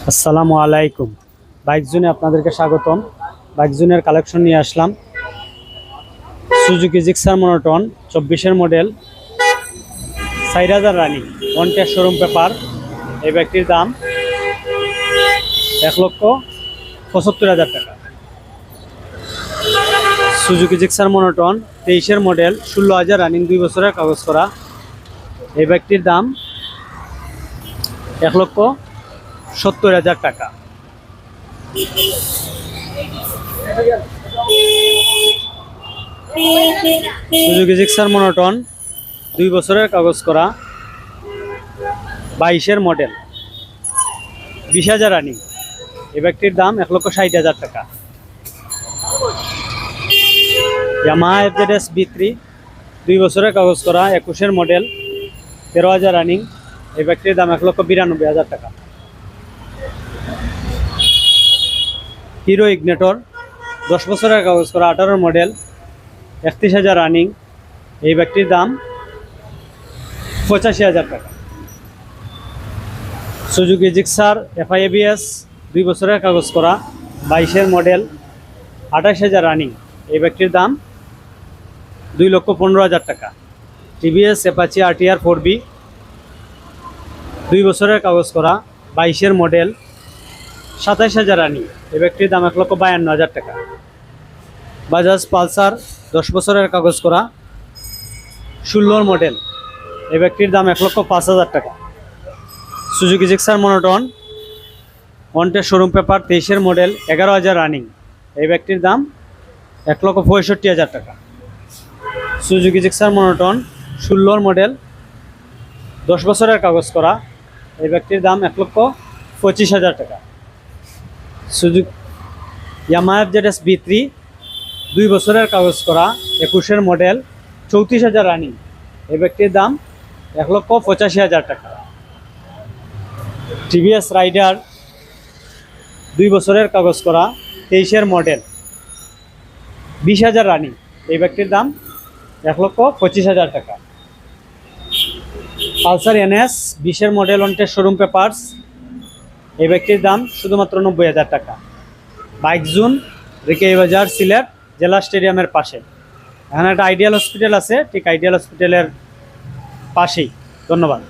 আসসালামু আলাইকুম। বাইক জোনে আপনাদেরকে স্বাগতম। বাইক জোনের কালেকশন নিয়ে আসলাম। সুজুকি জিক্সার মনোটন 24-এর model, 4000 running, one test showroom paper. এই বাইকটির দাম 1,75,000 টাকা। সুজুকি জিক্সার মনোটন 23-এর মডেল, 16,000 রানিং, 2 বছরের কাগজ করা। এই বাইকটির দাম 1,70,000 টাকা। সুজুকি জিক্সার মনোটন 2 বছরের কাগজ করা, 22-এর মডেল, 20,000 রানিং। এই বাইকটির দাম 1,60,000 টাকা। ইয়ামাহা FZS B3 2 বছরের কাগজ করা, 21-এর মডেল, 13,000 রানিং। এই বাইকটির দাম 1,92,000 টাকা। হিরো ইগনেটর 10 বছরের কাগজ করা, 18-এর মডেল, 31,000 রানিং। এই বাইকটির দাম 85,000 টাকা। সুজুকি জিক্সার FI-ABS 2 বছরের কাগজ করা, 22-এর মডেল, 28,000 রানিং। এই বাইকটির দাম 2,15,000 টাকা। TVS অ্যাপাচি RTR 4B 2 বছরের কাগজ করা, 22-এর মডেল, 27,000 রানিং। এই বাইকটির দাম 1,52,000 টাকা। বাজাজ পালসার 10 বছরের কাগজ করা, 16-এর মডেল। এই বাইকটির দাম 1,05,000 টাকা। Suzuki Gixxer monotone one test showroom paper, 23-এর মডেল, 11,000 রানিং। এই বাইকটির দাম 1,65,000 টাকা। সুজুকি জিক্সার মনোটন 16-এর মডেল, 10 বছরের কাগজ করা। এই বাইকটির দাম 1,25,000 টাকা। সুজুকি ইয়ামাহা FZS B3 2 বছরের কাগজ করা, 21-এর মডেল, 34,000 রানিং। এই বাইকটির দাম 1,85,000 টাকা। TVS রাইডার 2 বছরের কাগজ করা, 23-এর মডেল, 20,000 রানিং। এই বাইকটির দাম 1,25,000 টাকা। পালসার NS 20-এর model, one test showroom papers. এই বাইকটির দাম শুধুমাত্র 90,000 টাকা। বাইক জোন, রিকেই বাজার, সিলেট জেলা স্টেডিয়ামের পাশে। এখানে একটা আইডিয়াল হসপিটাল আছে, ঠিক আইডিয়াল হসপিটালের পাশেই। ধন্যবাদ।